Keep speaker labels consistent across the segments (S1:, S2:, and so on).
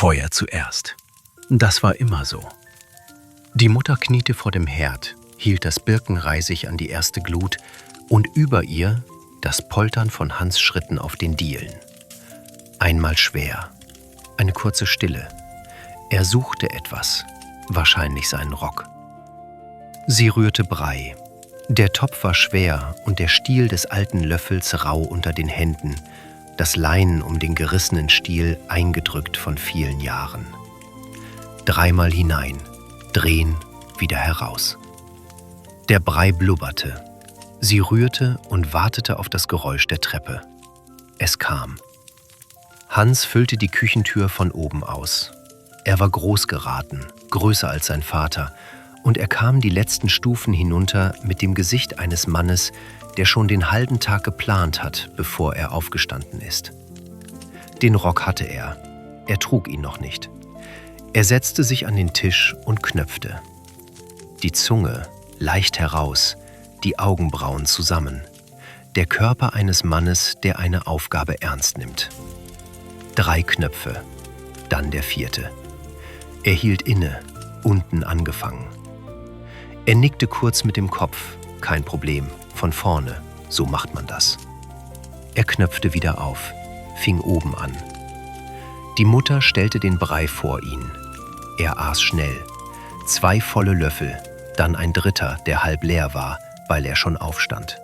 S1: Feuer zuerst. Das war immer so. Die Mutter kniete vor dem Herd, hielt das Birkenreisig an die erste Glut und über ihr das Poltern von Hans' Schritten auf den Dielen. Einmal schwer, eine kurze Stille. Er suchte etwas, wahrscheinlich seinen Rock. Sie rührte Brei. Der Topf war schwer und der Stiel des alten Löffels rau unter den Händen, das Leinen um den gerissenen Stiel eingedrückt von vielen Jahren. Dreimal hinein, drehen, wieder heraus. Der Brei blubberte. Sie rührte und wartete auf das Geräusch der Treppe. Es kam. Hans füllte die Küchentür von oben aus. Er war groß geraten, größer als sein Vater, und er kam die letzten Stufen hinunter mit dem Gesicht eines Mannes, der schon den halben Tag geplant hat, bevor er aufgestanden ist. Den Rock hatte er. Er trug ihn noch nicht. Er setzte sich an den Tisch und knöpfte. Die Zunge leicht heraus, die Augenbrauen zusammen. Der Körper eines Mannes, der eine Aufgabe ernst nimmt. 3 Knöpfe, dann der 4. Er hielt inne, unten angefangen. Er nickte kurz mit dem Kopf, kein Problem, von vorne, so macht man das. Er knöpfte wieder auf, fing oben an. Die Mutter stellte den Brei vor ihn. Er aß schnell. 2 volle Löffel, dann ein 3., der halb leer war, weil er schon aufstand.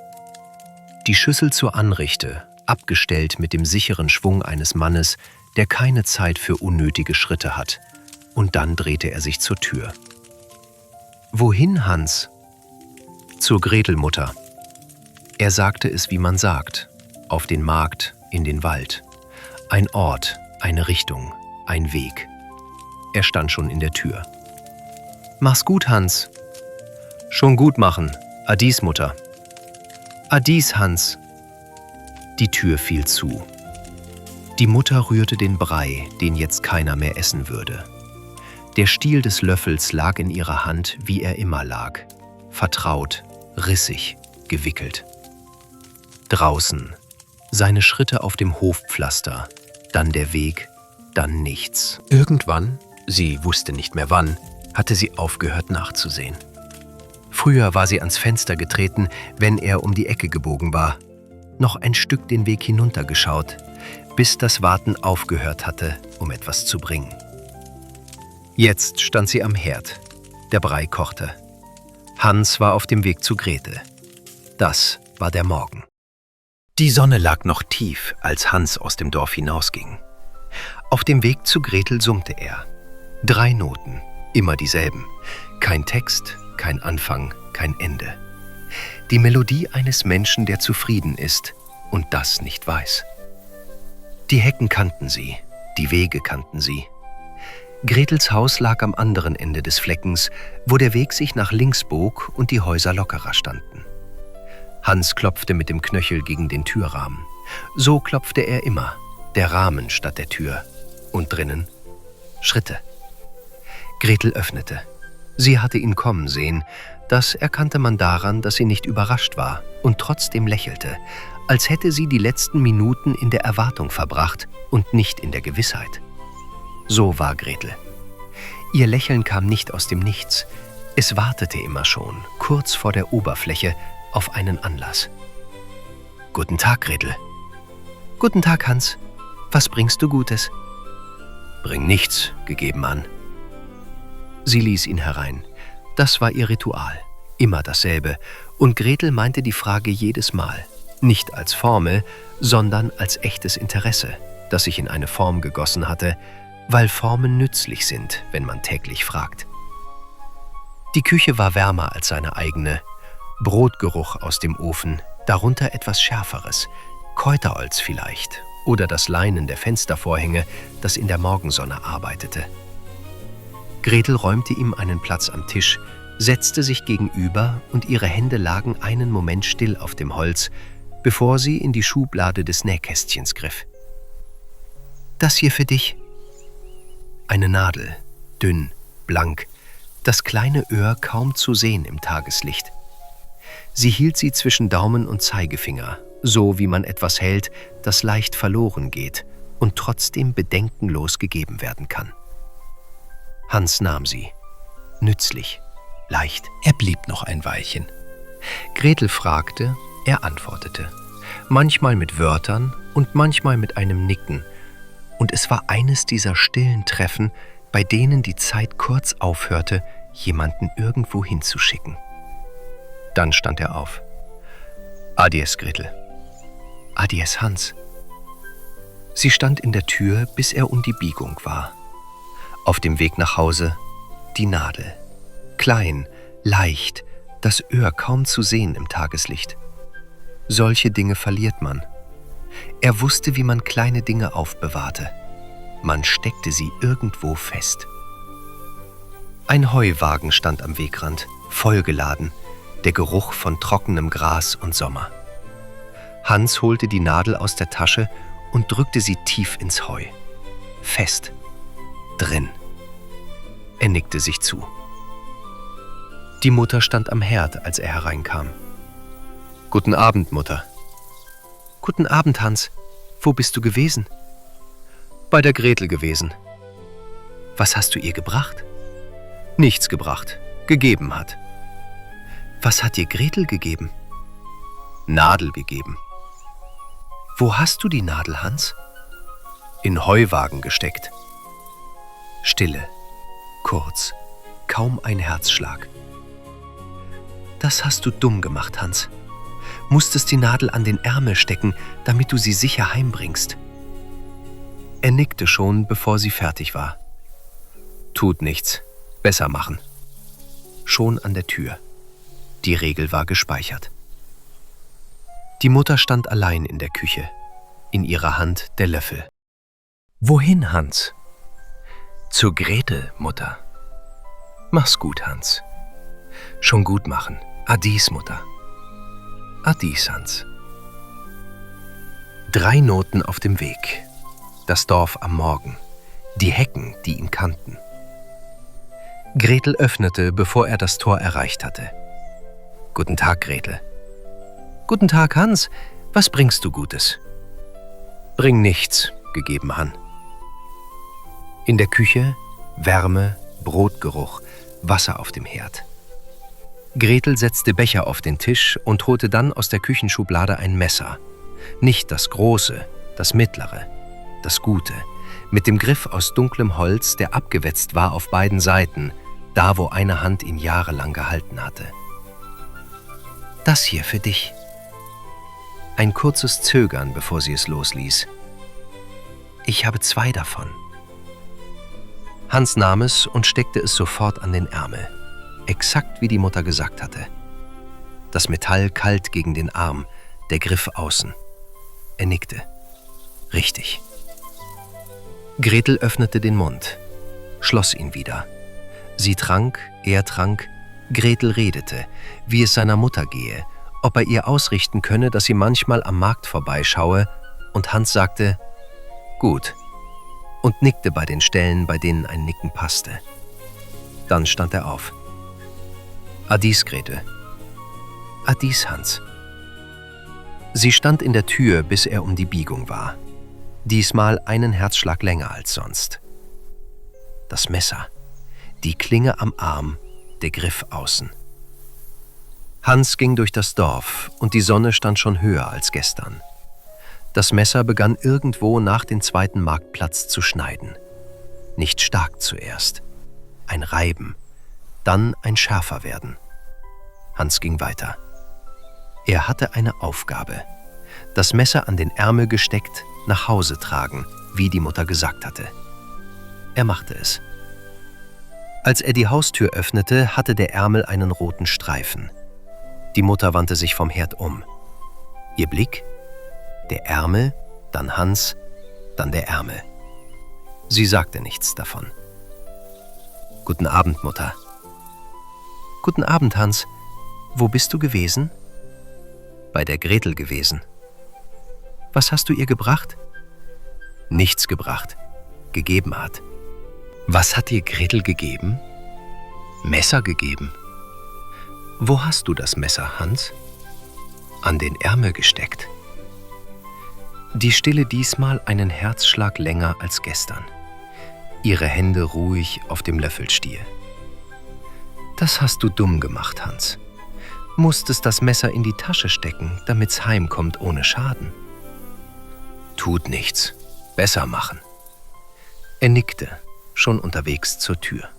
S1: Die Schüssel zur Anrichte, abgestellt mit dem sicheren Schwung eines Mannes, der keine Zeit für unnötige Schritte hat. Und dann drehte er sich zur Tür. »Wohin, Hans?« »Zur Gretelmutter.« Er sagte es, wie man sagt, auf den Markt, in den Wald. Ein Ort, eine Richtung, ein Weg. Er stand schon in der Tür. »Mach's gut, Hans.« »Schon gut machen. Adies, Mutter.« »Adies, Hans.« Die Tür fiel zu. Die Mutter rührte den Brei, den jetzt keiner mehr essen würde. Der Stiel des Löffels lag in ihrer Hand, wie er immer lag. Vertraut, rissig, gewickelt. Draußen, seine Schritte auf dem Hofpflaster, dann der Weg, dann nichts. Irgendwann, sie wusste nicht mehr wann, hatte sie aufgehört nachzusehen. Früher war sie ans Fenster getreten, wenn er um die Ecke gebogen war. Noch ein Stück den Weg hinuntergeschaut, bis das Warten aufgehört hatte, um etwas zu bringen. Jetzt stand sie am Herd. Der Brei kochte. Hans war auf dem Weg zu Gretel. Das war der Morgen. Die Sonne lag noch tief, als Hans aus dem Dorf hinausging. Auf dem Weg zu Gretel summte er. 3 Noten, immer dieselben. Kein Text, kein Anfang, kein Ende. Die Melodie eines Menschen, der zufrieden ist und das nicht weiß. Die Hecken kannten sie, die Wege kannten sie. Gretels Haus lag am anderen Ende des Fleckens, wo der Weg sich nach links bog und die Häuser lockerer standen. Hans klopfte mit dem Knöchel gegen den Türrahmen. So klopfte er immer, der Rahmen statt der Tür. Und drinnen Schritte. Gretel öffnete. Sie hatte ihn kommen sehen. Das erkannte man daran, dass sie nicht überrascht war und trotzdem lächelte, als hätte sie die letzten Minuten in der Erwartung verbracht und nicht in der Gewissheit. So war Gretel. Ihr Lächeln kam nicht aus dem Nichts. Es wartete immer schon, kurz vor der Oberfläche, auf einen Anlass. »Guten Tag, Gretel.« »Guten Tag, Hans. Was bringst du Gutes?« »Bring nichts, gegeben an.« Sie ließ ihn herein. Das war ihr Ritual, immer dasselbe, und Gretel meinte die Frage jedes Mal, nicht als Formel, sondern als echtes Interesse, das sich in eine Form gegossen hatte, weil Formen nützlich sind, wenn man täglich fragt. Die Küche war wärmer als seine eigene. Brotgeruch aus dem Ofen, darunter etwas Schärferes, Kräuterholz vielleicht, oder das Leinen der Fenstervorhänge, das in der Morgensonne arbeitete. Gretel räumte ihm einen Platz am Tisch, setzte sich gegenüber und ihre Hände lagen einen Moment still auf dem Holz, bevor sie in die Schublade des Nähkästchens griff. »Das hier für dich.« Eine Nadel, dünn, blank, das kleine Öhr kaum zu sehen im Tageslicht. Sie hielt sie zwischen Daumen und Zeigefinger, so wie man etwas hält, das leicht verloren geht, und trotzdem bedenkenlos gegeben werden kann. Hans nahm sie. Nützlich, leicht. Er blieb noch ein Weilchen. Gretel fragte, er antwortete. Manchmal mit Wörtern und manchmal mit einem Nicken. Und es war eines dieser stillen Treffen, bei denen die Zeit kurz aufhörte, jemanden irgendwo hinzuschicken. Dann stand er auf. Adies, Gretel. Adies, Hans. Sie stand in der Tür, bis er um die Biegung war. Auf dem Weg nach Hause die Nadel. Klein, leicht, das Öhr kaum zu sehen im Tageslicht. Solche Dinge verliert man. Er wusste, wie man kleine Dinge aufbewahrte. Man steckte sie irgendwo fest. Ein Heuwagen stand am Wegrand, vollgeladen, der Geruch von trockenem Gras und Sommer. Hans holte die Nadel aus der Tasche und drückte sie tief ins Heu. Fest. Drin. Er nickte sich zu. Die Mutter stand am Herd, als er hereinkam. »Guten Abend, Mutter.« »Guten Abend, Hans. Wo bist du gewesen?« »Bei der Gretel gewesen.« »Was hast du ihr gebracht?« »Nichts gebracht. Gegeben hat.« »Was hat dir Gretel gegeben?« »Nadel gegeben.« »Wo hast du die Nadel, Hans?« »In Heuwagen gesteckt.« Stille. Kurz. Kaum ein Herzschlag. »Das hast du dumm gemacht, Hans. Musstest die Nadel an den Ärmel stecken, damit du sie sicher heimbringst.« Er nickte schon, bevor sie fertig war. »Tut nichts. Besser machen.« Schon an der Tür. Die Regel war gespeichert. Die Mutter stand allein in der Küche. In ihrer Hand der Löffel. »Wohin, Hans?« »Zur Gretel, Mutter.« »Mach's gut, Hans.« »Schon gut machen. Adies, Mutter.« »Adies, Hans.« 3 Noten auf dem Weg. Das Dorf am Morgen. Die Hecken, die ihn kannten. Gretel öffnete, bevor er das Tor erreicht hatte. »Guten Tag, Gretel.« »Guten Tag, Hans. Was bringst du Gutes?« »Bring nichts«, gegeben Han. In der Küche Wärme, Brotgeruch, Wasser auf dem Herd. Gretel setzte Becher auf den Tisch und holte dann aus der Küchenschublade ein Messer. Nicht das große, das mittlere, das gute, mit dem Griff aus dunklem Holz, der abgewetzt war auf beiden Seiten, da wo eine Hand ihn jahrelang gehalten hatte. »Das hier für dich.« Ein kurzes Zögern, bevor sie es losließ. »Ich habe 2 davon.« Hans nahm es und steckte es sofort an den Ärmel. Exakt wie die Mutter gesagt hatte. Das Metall kalt gegen den Arm, der Griff außen. Er nickte. Richtig. Gretel öffnete den Mund, schloss ihn wieder. Sie trank, er trank, Gretel redete, wie es seiner Mutter gehe, ob er ihr ausrichten könne, dass sie manchmal am Markt vorbeischaue, und Hans sagte, »Gut«, und nickte bei den Stellen, bei denen ein Nicken passte. Dann stand er auf. »Adies, Gretel.« »Adies, Hans.« Sie stand in der Tür, bis er um die Biegung war. Diesmal einen Herzschlag länger als sonst. Das Messer, die Klinge am Arm, der Griff außen. Hans ging durch das Dorf und die Sonne stand schon höher als gestern. Das Messer begann irgendwo nach dem 2. Marktplatz zu schneiden. Nicht stark zuerst. Ein Reiben, dann ein schärfer werden. Hans ging weiter. Er hatte eine Aufgabe. Das Messer an den Ärmel gesteckt, nach Hause tragen, wie die Mutter gesagt hatte. Er machte es. Als er die Haustür öffnete, hatte der Ärmel einen roten Streifen. Die Mutter wandte sich vom Herd um. Ihr Blick? Der Ärmel, dann Hans, dann der Ärmel. Sie sagte nichts davon. »Guten Abend, Mutter.« »Guten Abend, Hans. Wo bist du gewesen?« »Bei der Gretel gewesen.« »Was hast du ihr gebracht?« »Nichts gebracht. Gegeben hat.« »Was hat dir Gretel gegeben?« »Messer gegeben.« »Wo hast du das Messer, Hans?« »An den Ärmel gesteckt.« Die Stille diesmal einen Herzschlag länger als gestern. Ihre Hände ruhig auf dem Löffelstiel. »Das hast du dumm gemacht, Hans. Musstest das Messer in die Tasche stecken, damit's heimkommt ohne Schaden.« »Tut nichts. Besser machen.« Er nickte, schon unterwegs zur Tür.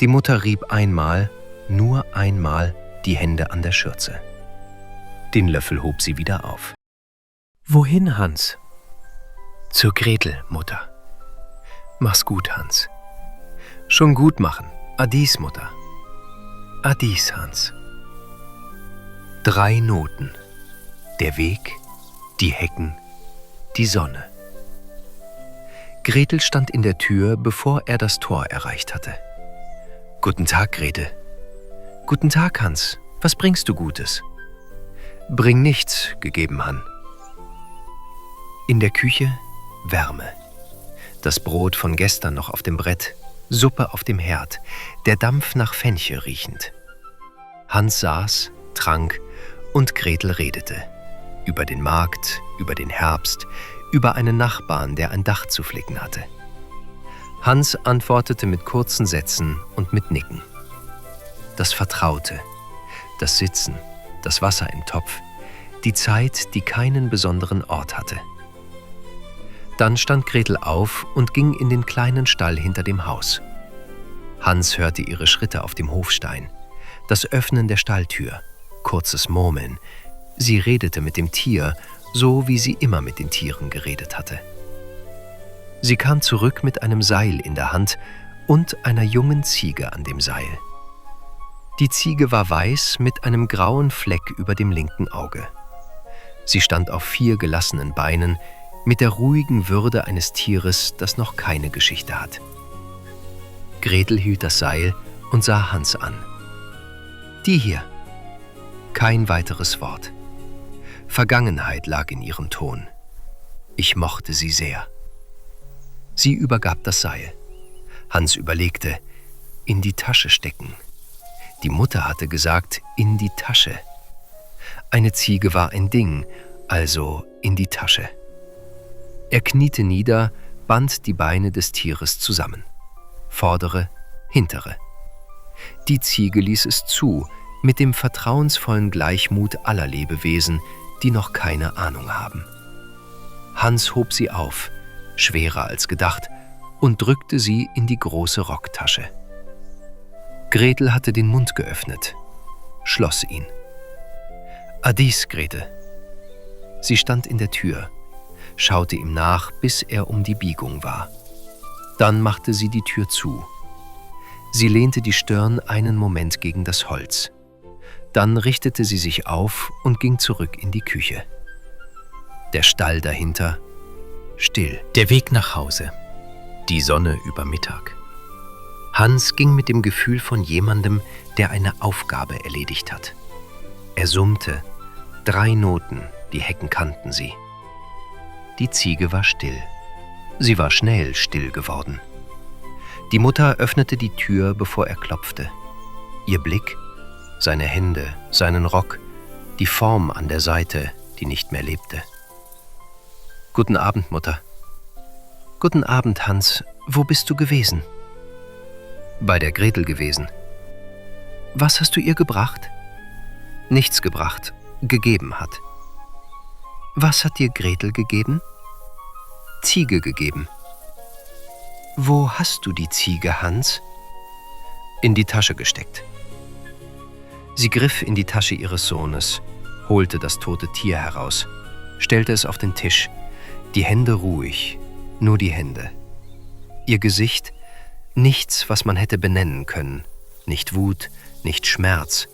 S1: Die Mutter rieb einmal, nur einmal, die Hände an der Schürze. Den Löffel hob sie wieder auf. »Wohin, Hans?« »Zur Gretel, Mutter.« »Mach's gut, Hans.« »Schon gut machen. Adies, Mutter.« »Adies, Hans.« 3 Noten. Der Weg, die Hecken, die Sonne. Gretel stand in der Tür, bevor er das Tor erreicht hatte. »Guten Tag, Gretel.« »Guten Tag, Hans. Was bringst du Gutes?« »Bring nichts«, gegeben Han. In der Küche Wärme. Das Brot von gestern noch auf dem Brett, Suppe auf dem Herd, der Dampf nach Fenchel riechend. Hans saß, trank und Gretel redete. Über den Markt, über den Herbst, über einen Nachbarn, der ein Dach zu flicken hatte. Hans antwortete mit kurzen Sätzen und mit Nicken. Das Vertraute, das Sitzen, das Wasser im Topf, die Zeit, die keinen besonderen Ort hatte. Dann stand Gretel auf und ging in den kleinen Stall hinter dem Haus. Hans hörte ihre Schritte auf dem Hofstein, das Öffnen der Stalltür, kurzes Murmeln. Sie redete mit dem Tier, so wie sie immer mit den Tieren geredet hatte. Sie kam zurück mit einem Seil in der Hand und einer jungen Ziege an dem Seil. Die Ziege war weiß mit einem grauen Fleck über dem linken Auge. Sie stand auf 4 gelassenen Beinen, mit der ruhigen Würde eines Tieres, das noch keine Geschichte hat. Gretel hielt das Seil und sah Hans an. »Die hier.« Kein weiteres Wort. Vergangenheit lag in ihrem Ton. Ich mochte sie sehr. Sie übergab das Seil. Hans überlegte, in die Tasche stecken. Die Mutter hatte gesagt, in die Tasche. Eine Ziege war ein Ding, also in die Tasche. Er kniete nieder, band die Beine des Tieres zusammen. Vordere, hintere. Die Ziege ließ es zu, mit dem vertrauensvollen Gleichmut aller Lebewesen, die noch keine Ahnung haben. Hans hob sie auf, schwerer als gedacht, und drückte sie in die große Rocktasche. Gretel hatte den Mund geöffnet, schloss ihn. »Adies, Gretel.« Sie stand in der Tür, schaute ihm nach, bis er um die Biegung war. Dann machte sie die Tür zu. Sie lehnte die Stirn einen Moment gegen das Holz. Dann richtete sie sich auf und ging zurück in die Küche. Der Stall dahinter, still. Der Weg nach Hause, die Sonne über Mittag. Hans ging mit dem Gefühl von jemandem, der eine Aufgabe erledigt hat. Er summte, 3 Noten, die Hecken kannten sie. Die Ziege war still. Sie war schnell still geworden. Die Mutter öffnete die Tür, bevor er klopfte. Ihr Blick, seine Hände, seinen Rock, die Form an der Seite, die nicht mehr lebte. »Guten Abend, Mutter.« »Guten Abend, Hans. Wo bist du gewesen?« »Bei der Gretel gewesen.« »Was hast du ihr gebracht?« »Nichts gebracht, gegeben hat.« »Was hat dir Gretel gegeben?« »Ziege gegeben.« »Wo hast du die Ziege, Hans?« »In die Tasche gesteckt.« Sie griff in die Tasche ihres Sohnes, holte das tote Tier heraus, stellte es auf den Tisch, die Hände ruhig, nur die Hände. Ihr Gesicht, nichts, was man hätte benennen können, nicht Wut, nicht Schmerz,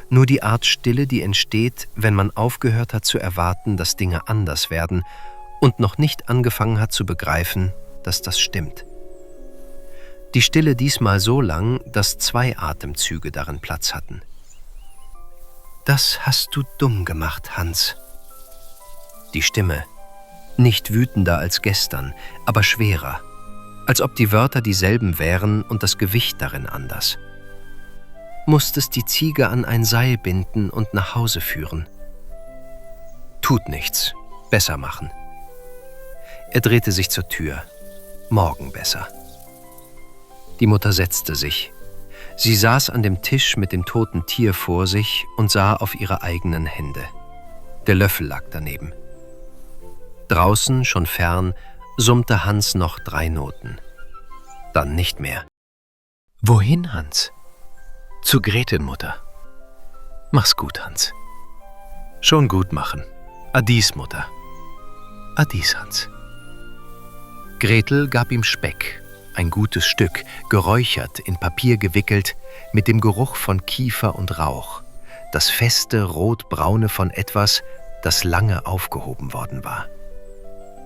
S1: nur die Art Stille, die entsteht, wenn man aufgehört hat zu erwarten, dass Dinge anders werden und noch nicht angefangen hat zu begreifen, dass das stimmt. Die Stille diesmal so lang, dass 2 Atemzüge darin Platz hatten. »Das hast du dumm gemacht, Hans.« Die Stimme, nicht wütender als gestern, aber schwerer, als ob die Wörter dieselben wären und das Gewicht darin anders. »Musstest die Ziege an ein Seil binden und nach Hause führen.« »Tut nichts. Besser machen. Er drehte sich zur Tür. Morgen besser. Die Mutter setzte sich. Sie saß an dem Tisch mit dem toten Tier vor sich und sah auf ihre eigenen Hände. Der Löffel lag daneben. Draußen, schon fern, summte Hans noch 3 Noten. Dann nicht mehr. »Wohin, Hans?« »Zu Gretel, Mutter.« »Mach's gut, Hans.« »Schon gut machen. Adies, Mutter.« »Adies, Hans.« Gretel gab ihm Speck, ein gutes Stück, geräuchert, in Papier gewickelt, mit dem Geruch von Kiefer und Rauch, das feste Rotbraune von etwas, das lange aufgehoben worden war.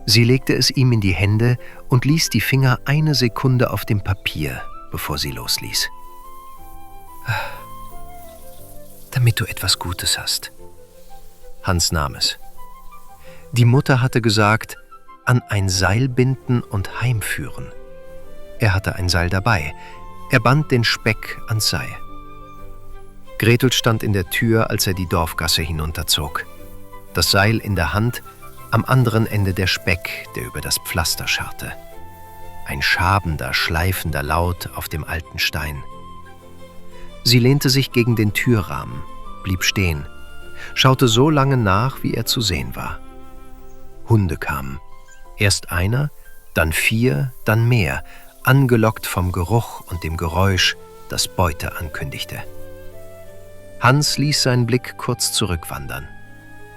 S1: Sie legte es ihm in die Hände und ließ die Finger eine Sekunde auf dem Papier, bevor sie losließ. »Damit du etwas Gutes hast.« Hans nahm es. Die Mutter hatte gesagt, an ein Seil binden und heimführen. Er hatte ein Seil dabei. Er band den Speck ans Seil. Gretel stand in der Tür, als er die Dorfgasse hinunterzog. Das Seil in der Hand, am anderen Ende der Speck, der über das Pflaster scharrte. Ein schabender, schleifender Laut auf dem alten Stein. Sie lehnte sich gegen den Türrahmen, blieb stehen, schaute so lange nach, wie er zu sehen war. Hunde kamen. Erst einer, dann 4, dann mehr, angelockt vom Geruch und dem Geräusch, das Beute ankündigte. Hans ließ seinen Blick kurz zurückwandern.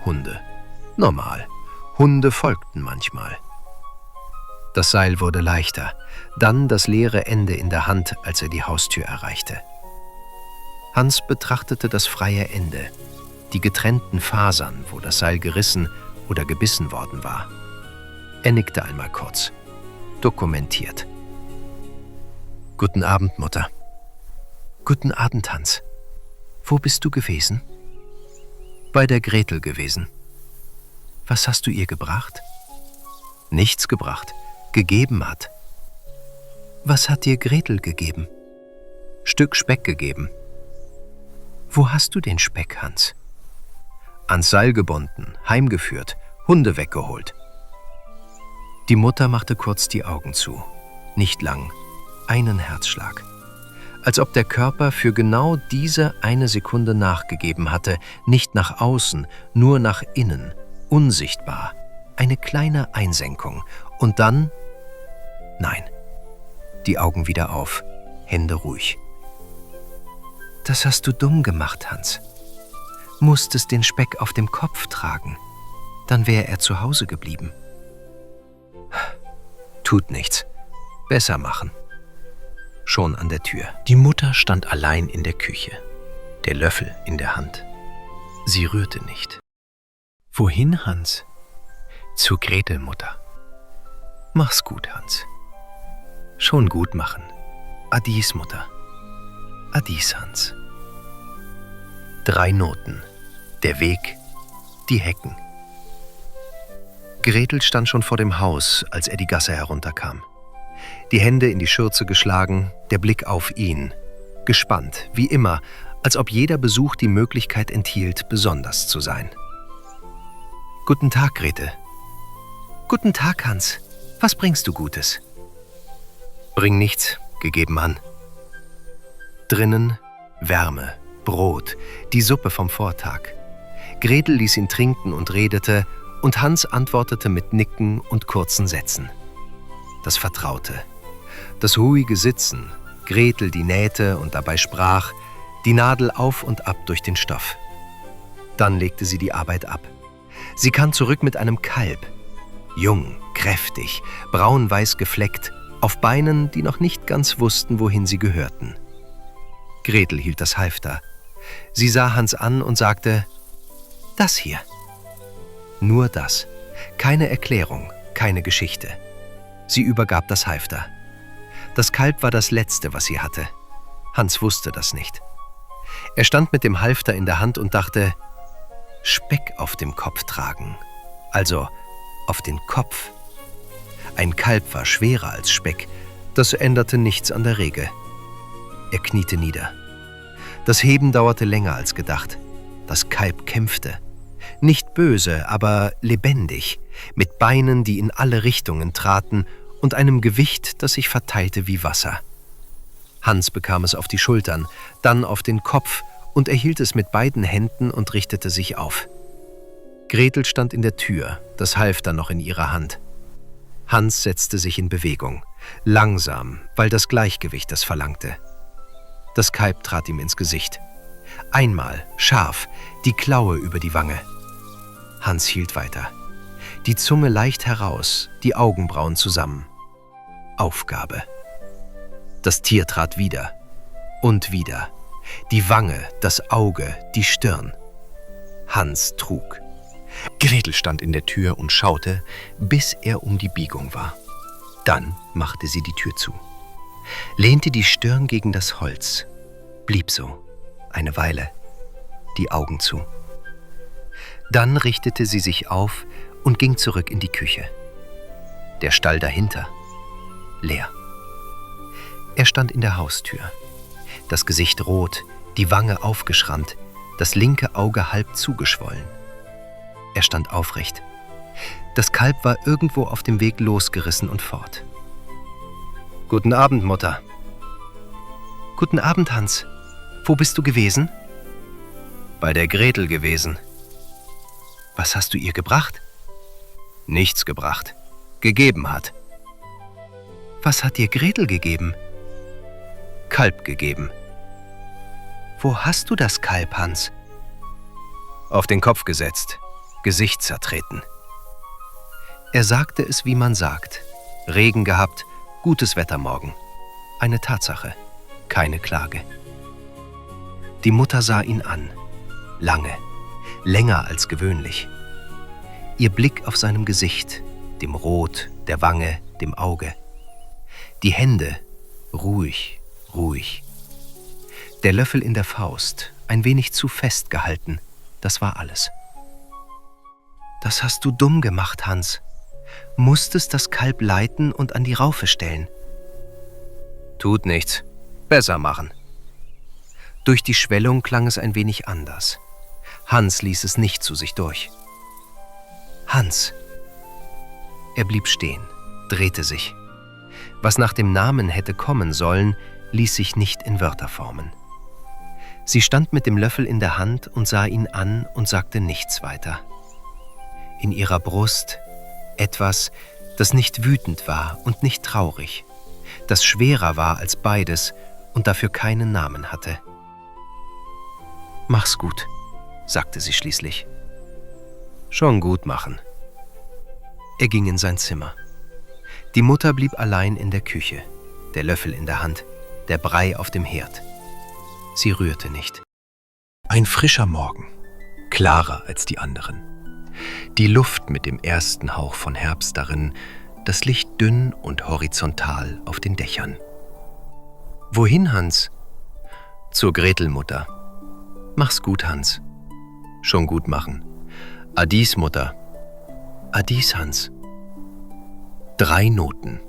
S1: Hunde. Normal. Hunde folgten manchmal. Das Seil wurde leichter, dann das leere Ende in der Hand, als er die Haustür erreichte. Hans betrachtete das freie Ende, die getrennten Fasern, wo das Seil gerissen oder gebissen worden war. Er nickte einmal kurz. Dokumentiert. »Guten Abend, Mutter.« »Guten Abend, Hans. Wo bist du gewesen?« »Bei der Gretel gewesen.« »Was hast du ihr gebracht?« »Nichts gebracht. Gegeben hat.« »Was hat dir Gretel gegeben?« »Stück Speck gegeben.« »Wo hast du den Speck, Hans?« »Ans Seil gebunden, heimgeführt, Hunde weggeholt.« Die Mutter machte kurz die Augen zu. Nicht lang. Einen Herzschlag. Als ob der Körper für genau diese eine Sekunde nachgegeben hatte, nicht nach außen, nur nach innen, unsichtbar. Eine kleine Einsenkung. Und dann? Nein. Die Augen wieder auf, Hände ruhig. »Das hast du dumm gemacht, Hans. Musstest den Speck auf dem Kopf tragen. Dann wäre er zu Hause geblieben.« »Tut nichts. Besser machen.« Schon an der Tür. Die Mutter stand allein in der Küche, der Löffel in der Hand. Sie rührte nicht. »Wohin, Hans?« »Zu Gretel, Mutter.« »Mach's gut, Hans.« »Schon gut machen. Adies, Mutter.« »Adies, Hans.« 3 Noten. Der Weg, die Hecken. Gretel stand schon vor dem Haus, als er die Gasse herunterkam. Die Hände in die Schürze geschlagen, der Blick auf ihn. Gespannt, wie immer, als ob jeder Besuch die Möglichkeit enthielt, besonders zu sein. »Guten Tag, Gretel.« »Guten Tag, Hans. Was bringst du Gutes?« »Bring nichts, gegeben an.« Drinnen Wärme, Brot, die Suppe vom Vortag. Gretel ließ ihn trinken und redete, und Hans antwortete mit Nicken und kurzen Sätzen. Das Vertraute, das ruhige Sitzen, Gretel die nähte und dabei sprach, die Nadel auf und ab durch den Stoff. Dann legte sie die Arbeit ab. Sie kam zurück mit einem Kalb. Jung, kräftig, braun-weiß gefleckt, auf Beinen, die noch nicht ganz wussten, wohin sie gehörten. Gretel hielt das Halfter. Sie sah Hans an und sagte, »Das hier.« Nur das. Keine Erklärung, keine Geschichte. Sie übergab das Halfter. Das Kalb war das Letzte, was sie hatte. Hans wusste das nicht. Er stand mit dem Halfter in der Hand und dachte, Speck auf dem Kopf tragen. Also auf den Kopf. Ein Kalb war schwerer als Speck. Das änderte nichts an der Regel. Er kniete nieder. Das Heben dauerte länger als gedacht. Das Kalb kämpfte. Nicht böse, aber lebendig, mit Beinen, die in alle Richtungen traten und einem Gewicht, das sich verteilte wie Wasser. Hans bekam es auf die Schultern, dann auf den Kopf und erhielt es mit beiden Händen und richtete sich auf. Gretel stand in der Tür, das Halfter noch in ihrer Hand. Hans setzte sich in Bewegung, langsam, weil das Gleichgewicht es verlangte. Das Kalb trat ihm ins Gesicht. Einmal, scharf, die Klaue über die Wange. Hans hielt weiter. Die Zunge leicht heraus, die Augenbrauen zusammen. Aufgabe. Das Tier trat wieder und wieder. Die Wange, das Auge, die Stirn. Hans trug. Gretel stand in der Tür und schaute, bis er um die Biegung war. Dann machte sie die Tür zu, lehnte die Stirn gegen das Holz, blieb so, eine Weile, die Augen zu. Dann richtete sie sich auf und ging zurück in die Küche. Der Stall dahinter, leer. Er stand in der Haustür, das Gesicht rot, die Wange aufgeschrammt, das linke Auge halb zugeschwollen. Er stand aufrecht. Das Kalb war irgendwo auf dem Weg losgerissen und fort. »Guten Abend, Mutter.« »Guten Abend, Hans. Wo bist du gewesen?« »Bei der Gretel gewesen.« »Was hast du ihr gebracht?« »Nichts gebracht. Gegeben hat.« »Was hat dir Gretel gegeben?« »Kalb gegeben.« »Wo hast du das Kalb, Hans?« »Auf den Kopf gesetzt. Gesicht zertreten.« Er sagte es, wie man sagt. Regen gehabt, gutes Wetter morgen. Eine Tatsache, keine Klage. Die Mutter sah ihn an. Lange, länger als gewöhnlich. Ihr Blick auf seinem Gesicht, dem Rot, der Wange, dem Auge. Die Hände, ruhig, ruhig. Der Löffel in der Faust, ein wenig zu fest gehalten, das war alles. »Das hast du dumm gemacht, Hans. Musstest das Kalb leiten und an die Raufe stellen.« »Tut nichts. Besser machen.« Durch die Schwellung klang es ein wenig anders. Hans ließ es nicht zu sich durch. »Hans!« Er blieb stehen, drehte sich. Was nach dem Namen hätte kommen sollen, ließ sich nicht in Wörter formen. Sie stand mit dem Löffel in der Hand und sah ihn an und sagte nichts weiter. In ihrer Brust etwas, das nicht wütend war und nicht traurig, das schwerer war als beides und dafür keinen Namen hatte. »Mach's gut«, sagte sie schließlich. »Schon gut machen.« Er ging in sein Zimmer. Die Mutter blieb allein in der Küche, der Löffel in der Hand, der Brei auf dem Herd. Sie rührte nicht. Ein frischer Morgen, klarer als die anderen. Die Luft mit dem ersten Hauch von Herbst darin, das Licht dünn und horizontal auf den Dächern. »Wohin, Hans?« »Zur Gretelmutter.« »Mach's gut, Hans.« »Schon gut machen.« »Adis, Mutter.« »Adis, Hans.« 3 Noten.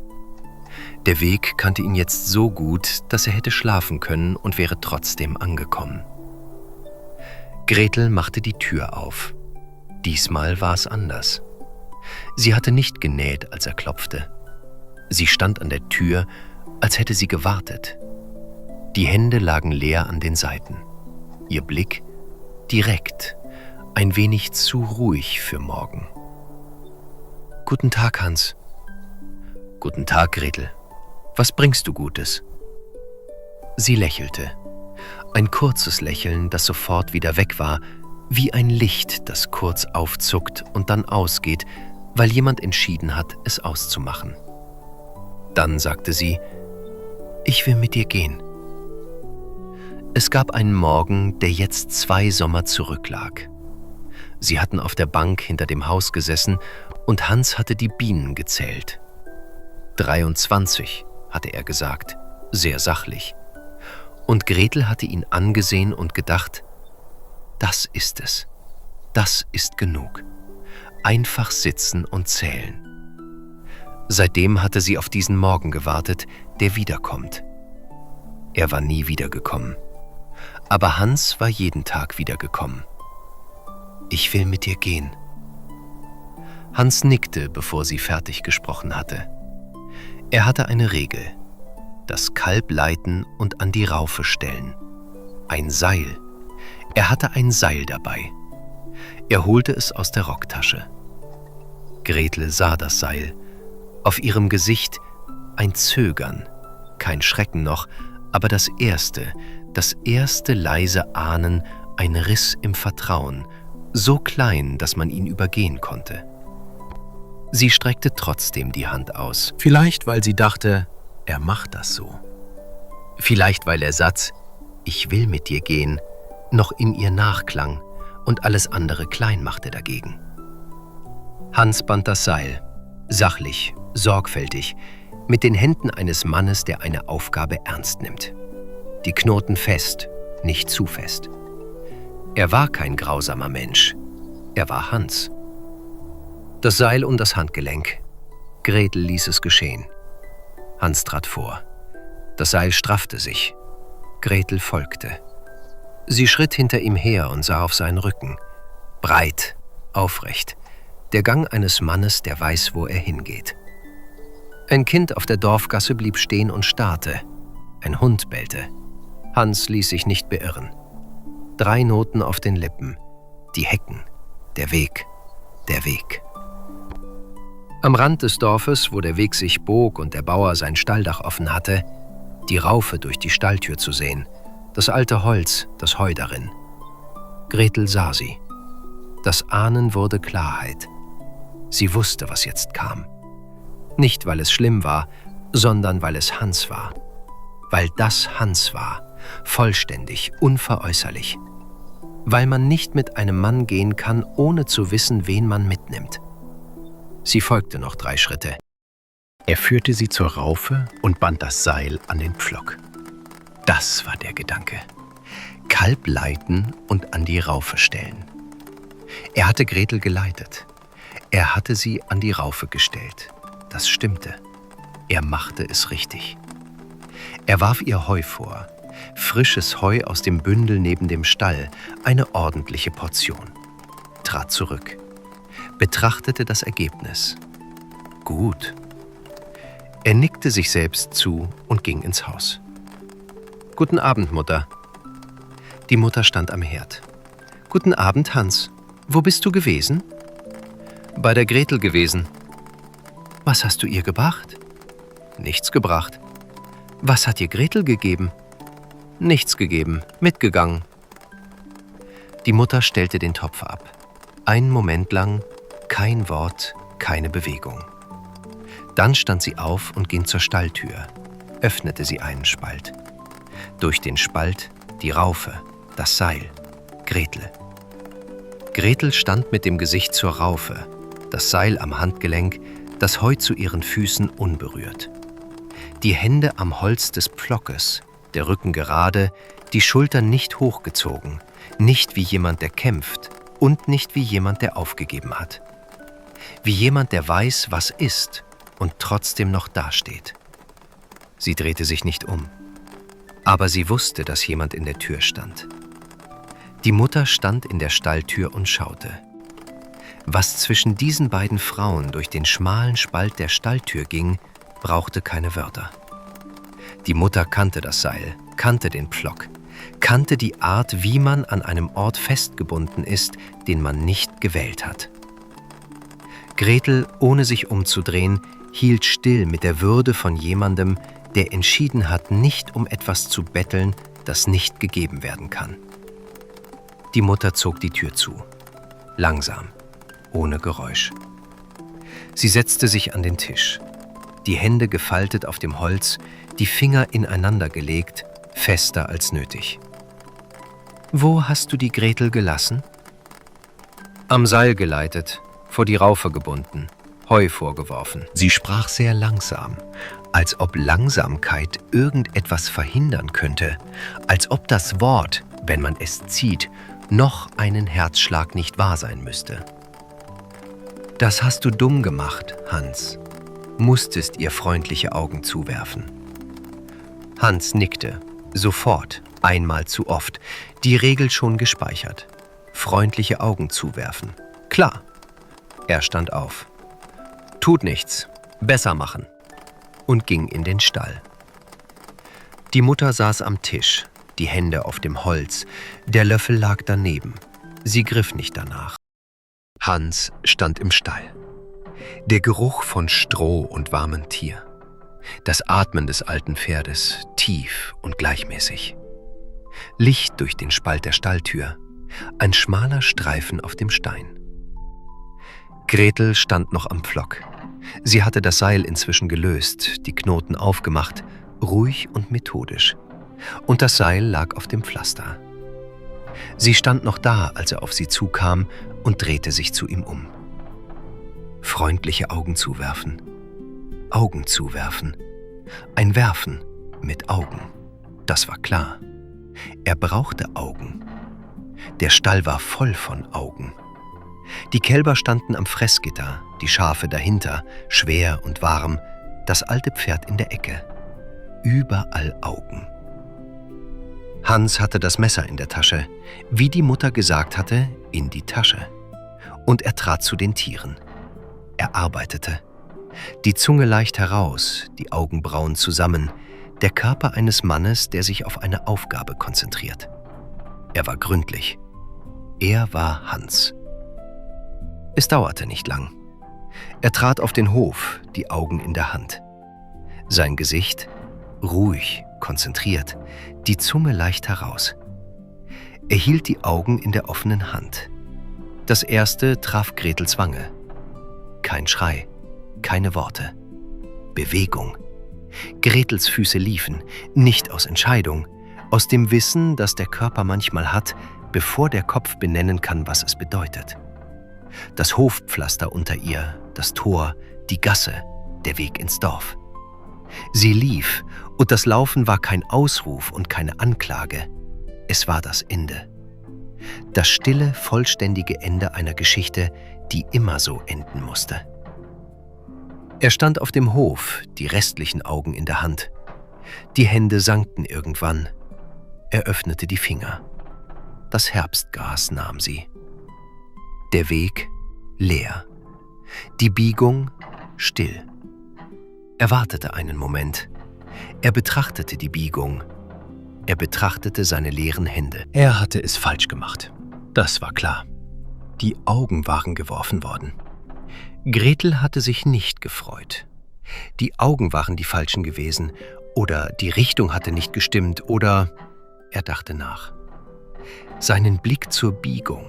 S1: Der Weg kannte ihn jetzt so gut, dass er hätte schlafen können und wäre trotzdem angekommen. Gretel machte die Tür auf. Diesmal war es anders. Sie hatte nicht genäht, als er klopfte. Sie stand an der Tür, als hätte sie gewartet. Die Hände lagen leer an den Seiten. Ihr Blick direkt, ein wenig zu ruhig für morgen. »Guten Tag, Hans.« »Guten Tag, Gretel. Was bringst du Gutes?« Sie lächelte. Ein kurzes Lächeln, das sofort wieder weg war, wie ein Licht, das kurz aufzuckt und dann ausgeht, weil jemand entschieden hat, es auszumachen. Dann sagte sie, »Ich will mit dir gehen.« Es gab einen Morgen, der jetzt 2 Sommer zurücklag. Sie hatten auf der Bank hinter dem Haus gesessen und Hans hatte die Bienen gezählt. 23, hatte er gesagt, sehr sachlich. Und Gretel hatte ihn angesehen und gedacht, das ist es, das ist genug. Einfach sitzen und zählen. Seitdem hatte sie auf diesen Morgen gewartet, der wiederkommt. Er war nie wiedergekommen. Aber Hans war jeden Tag wiedergekommen. Ich will mit dir gehen. Hans nickte, bevor sie fertig gesprochen hatte. Er hatte eine Regel: das Kalb leiten und an die Raufe stellen. Ein Seil. Er hatte ein Seil dabei. Er holte es aus der Rocktasche. Gretel sah das Seil. Auf ihrem Gesicht ein Zögern, kein Schrecken noch, aber das erste leise Ahnen, ein Riss im Vertrauen, so klein, dass man ihn übergehen konnte. Sie streckte trotzdem die Hand aus. Vielleicht, weil sie dachte, er macht das so. Vielleicht, weil der Satz »Ich will mit dir gehen« noch in ihr nachklang und alles andere klein machte dagegen. Hans band das Seil, sachlich, sorgfältig, mit den Händen eines Mannes, der eine Aufgabe ernst nimmt. Die Knoten fest, nicht zu fest. Er war kein grausamer Mensch, er war Hans. Das Seil um das Handgelenk. Gretel ließ es geschehen. Hans trat vor. Das Seil straffte sich. Gretel folgte. Sie schritt hinter ihm her und sah auf seinen Rücken. Breit, aufrecht. Der Gang eines Mannes, der weiß, wo er hingeht. Ein Kind auf der Dorfgasse blieb stehen und starrte. Ein Hund bellte. Hans ließ sich nicht beirren. 3 Noten auf den Lippen. Die Hecken. Der Weg. Der Weg. Am Rand des Dorfes, wo der Weg sich bog und der Bauer sein Stalldach offen hatte, die Raufe durch die Stalltür zu sehen, das alte Holz, das Heu darin. Gretel sah sie. Das Ahnen wurde Klarheit. Sie wusste, was jetzt kam. Nicht, weil es schlimm war, sondern weil es Hans war. Weil das Hans war, vollständig, unveräußerlich. Weil man nicht mit einem Mann gehen kann, ohne zu wissen, wen man mitnimmt. Sie folgte noch 3 Schritte. Er führte sie zur Raufe und band das Seil an den Pflock. Das war der Gedanke. Kalb leiten und an die Raufe stellen. Er hatte Gretel geleitet. Er hatte sie an die Raufe gestellt. Das stimmte. Er machte es richtig. Er warf ihr Heu vor. Frisches Heu aus dem Bündel neben dem Stall, eine ordentliche Portion. Trat zurück. Betrachtete das Ergebnis. Gut. Er nickte sich selbst zu und ging ins Haus. »Guten Abend, Mutter.« Die Mutter stand am Herd. »Guten Abend, Hans. Wo bist du gewesen?« »Bei der Gretel gewesen.« »Was hast du ihr gebracht?« »Nichts gebracht.« »Was hat dir Gretel gegeben?« »Nichts gegeben. Mitgegangen.« Die Mutter stellte den Topf ab. Einen Moment lang kein Wort, keine Bewegung. Dann stand sie auf und ging zur Stalltür, öffnete sie einen Spalt. Durch den Spalt die Raufe, das Seil, Gretel. Gretel stand mit dem Gesicht zur Raufe, das Seil am Handgelenk, das Heu zu ihren Füßen unberührt. Die Hände am Holz des Pflockes, der Rücken gerade, die Schultern nicht hochgezogen, nicht wie jemand, der kämpft und nicht wie jemand, der aufgegeben hat. Wie jemand, der weiß, was ist und trotzdem noch dasteht. Sie drehte sich nicht um. Aber sie wusste, dass jemand in der Tür stand. Die Mutter stand in der Stalltür und schaute. Was zwischen diesen beiden Frauen durch den schmalen Spalt der Stalltür ging, brauchte keine Wörter. Die Mutter kannte das Seil, kannte den Pflock, kannte die Art, wie man an einem Ort festgebunden ist, den man nicht gewählt hat. Gretel, ohne sich umzudrehen, hielt still mit der Würde von jemandem, der entschieden hat, nicht um etwas zu betteln, das nicht gegeben werden kann. Die Mutter zog die Tür zu. Langsam, ohne Geräusch. Sie setzte sich an den Tisch. Die Hände gefaltet auf dem Holz, die Finger ineinander gelegt, fester als nötig. »Wo hast du die Gretel gelassen?« »Am Seil geleitet, vor die Raufe gebunden, Heu vorgeworfen.« Sie sprach sehr langsam, als ob Langsamkeit irgendetwas verhindern könnte, als ob das Wort, wenn man es zieht, noch einen Herzschlag nicht wahr sein müsste. »Das hast du dumm gemacht, Hans«, musstest ihr freundliche Augen zuwerfen. Hans nickte, sofort, einmal zu oft, die Regel schon gespeichert. freundliche Augen zuwerfen. Klar. Er stand auf. Tut nichts, besser machen. Und ging in den Stall. Die Mutter saß am Tisch, die Hände auf dem Holz, der Löffel lag daneben. Sie griff nicht danach. Hans stand im Stall. Der Geruch von Stroh und warmem Tier. Das Atmen des alten Pferdes, tief und gleichmäßig. Licht durch den Spalt der Stalltür, ein schmaler Streifen auf dem Stein. Gretel stand noch am Pflock. Sie hatte das Seil inzwischen gelöst, die Knoten aufgemacht, ruhig und methodisch. Und das Seil lag auf dem Pflaster. Sie stand noch da, als er auf sie zukam und drehte sich zu ihm um. Freundliche Augen zuwerfen. Augen zuwerfen. Ein Werfen mit Augen. Das war klar. Er brauchte Augen. Der Stall war voll von Augen. Die Kälber standen am Fressgitter, die Schafe dahinter, schwer und warm, das alte Pferd in der Ecke. Überall Augen. Hans hatte das Messer in der Tasche, wie die Mutter gesagt hatte, in die Tasche. Und er trat zu den Tieren. Er arbeitete. Die Zunge leicht heraus, die Augenbrauen zusammen, der Körper eines Mannes, der sich auf eine Aufgabe konzentriert. Er war gründlich. Er war Hans. Es dauerte nicht lang. Er trat auf den Hof, die Augen in der Hand. Sein Gesicht ruhig, konzentriert, die Zunge leicht heraus. Er hielt die Augen in der offenen Hand. Das erste traf Gretels Wange. Kein Schrei, keine Worte. Bewegung. Gretels Füße liefen, nicht aus Entscheidung, aus dem Wissen, das der Körper manchmal hat, bevor der Kopf benennen kann, was es bedeutet. Das Hofpflaster unter ihr, das Tor, die Gasse, der Weg ins Dorf. Sie lief, und das Laufen war kein Ausruf und keine Anklage. Es war das Ende. Das stille, vollständige Ende einer Geschichte, die immer so enden musste. Er stand auf dem Hof, die restlichen Augen in der Hand. Die Hände sanken irgendwann. Er öffnete die Finger. Das Herbstgras nahm sie. Der Weg leer. Die Biegung still. Er wartete einen Moment. Er betrachtete die Biegung. Er betrachtete seine leeren Hände. Er hatte es falsch gemacht. Das war klar. Die Augen waren geworfen worden. Gretel hatte sich nicht gefreut. Die Augen waren die falschen gewesen, oder die Richtung hatte nicht gestimmt, oder er dachte nach. Seinen Blick zur Biegung,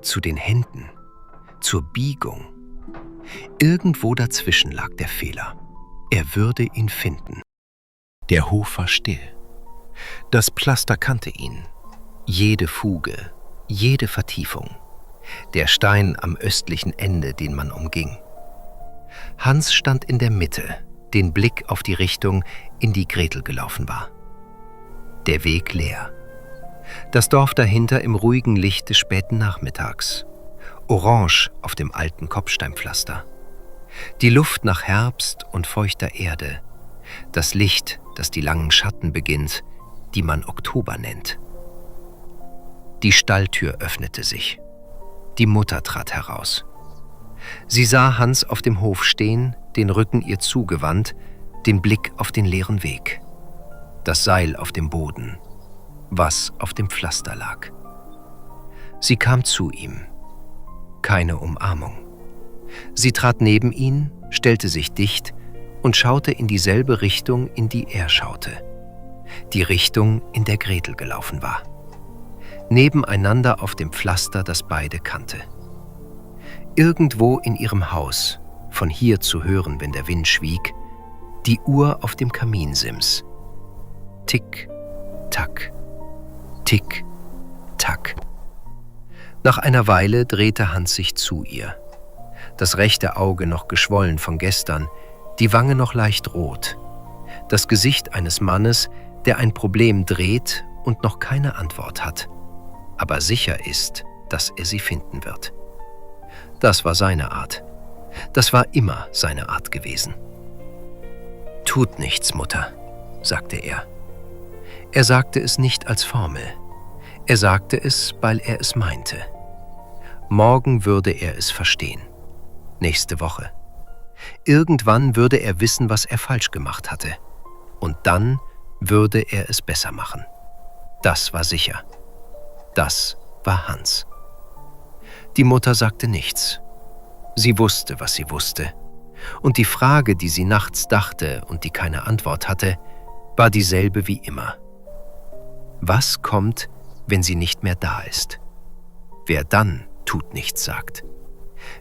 S1: zu den Händen, zur Biegung. Irgendwo dazwischen lag der Fehler. Er würde ihn finden. Der Hof war still. Das Pflaster kannte ihn. Jede Fuge, jede Vertiefung. Der Stein am östlichen Ende, den man umging. Hans stand in der Mitte, den Blick auf die Richtung, in die Gretel gelaufen war. Der Weg leer. Das Dorf dahinter im ruhigen Licht des späten Nachmittags. Orange auf dem alten Kopfsteinpflaster. Die Luft nach Herbst und feuchter Erde. Das Licht, das die langen Schatten beginnt, die man Oktober nennt. Die Stalltür öffnete sich. Die Mutter trat heraus. Sie sah Hans auf dem Hof stehen, den Rücken ihr zugewandt, den Blick auf den leeren Weg. Das Seil auf dem Boden, was auf dem Pflaster lag. Sie kam zu ihm. Keine Umarmung. Sie trat neben ihn, stellte sich dicht und schaute in dieselbe Richtung, in die er schaute. Die Richtung, in der Gretel gelaufen war. Nebeneinander auf dem Pflaster, das beide kannte. Irgendwo in ihrem Haus, von hier zu hören, wenn der Wind schwieg, die Uhr auf dem Kaminsims. Tick, tack, tick, tack. Nach einer Weile drehte Hans sich zu ihr. Das rechte Auge noch geschwollen von gestern, die Wange noch leicht rot. Das Gesicht eines Mannes, der ein Problem dreht und noch keine Antwort hat, aber sicher ist, dass er sie finden wird. Das war seine Art. Das war immer seine Art gewesen. »Tut nichts, Mutter«, sagte er. Er sagte es nicht als Formel. Er sagte es, weil er es meinte. Morgen würde er es verstehen. Nächste Woche. Irgendwann würde er wissen, was er falsch gemacht hatte. Und dann würde er es besser machen. Das war sicher. Das war Hans. Die Mutter sagte nichts. Sie wusste, was sie wusste. Und die Frage, die sie nachts dachte und die keine Antwort hatte, war dieselbe wie immer. Was kommt, wenn sie nicht mehr da ist? Wer dann tut nichts sagt?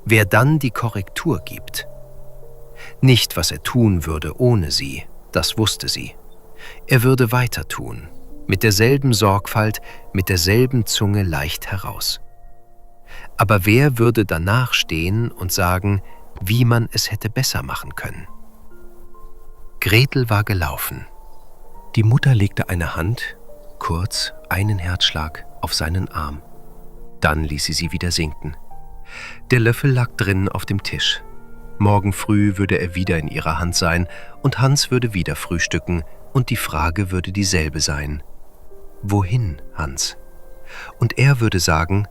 S1: Wer dann die Korrektur gibt? Nicht, was er tun würde ohne sie, das wusste sie. Er würde weiter tun, mit derselben Sorgfalt, mit derselben Zunge leicht heraus. Aber wer würde danach stehen und sagen, wie man es hätte besser machen können? Gretel war gelaufen. Die Mutter legte eine Hand, kurz einen Herzschlag, auf seinen Arm. Dann ließ sie wieder sinken. Der Löffel lag drinnen auf dem Tisch. Morgen früh würde er wieder in ihrer Hand sein und Hans würde wieder frühstücken und die Frage würde dieselbe sein. Wohin, Hans? Und er würde sagen,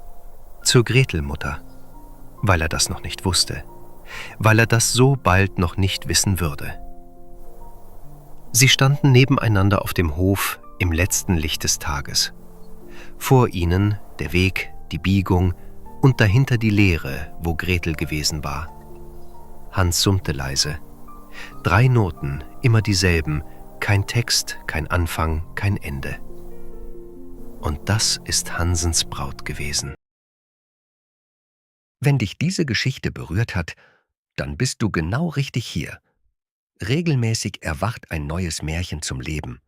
S1: zur Gretel, Mutter, weil er das noch nicht wusste, weil er das so bald noch nicht wissen würde. Sie standen nebeneinander auf dem Hof im letzten Licht des Tages. Vor ihnen der Weg, die Biegung und dahinter die Leere, wo Gretel gewesen war. Hans summte leise. 3 Noten, immer dieselben, kein Text, kein Anfang, kein Ende. Und das ist Hansens Braut gewesen.
S2: Wenn dich diese Geschichte berührt hat, dann bist du genau richtig hier. Regelmäßig erwacht ein neues Märchen zum Leben.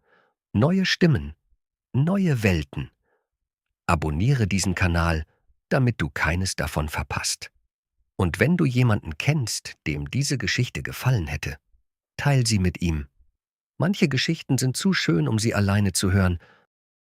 S2: Neue Stimmen, neue Welten. Abonniere diesen Kanal, damit du keines davon verpasst. Und wenn du jemanden kennst, dem diese Geschichte gefallen hätte, teil sie mit ihm. Manche Geschichten sind zu schön, um sie alleine zu hören,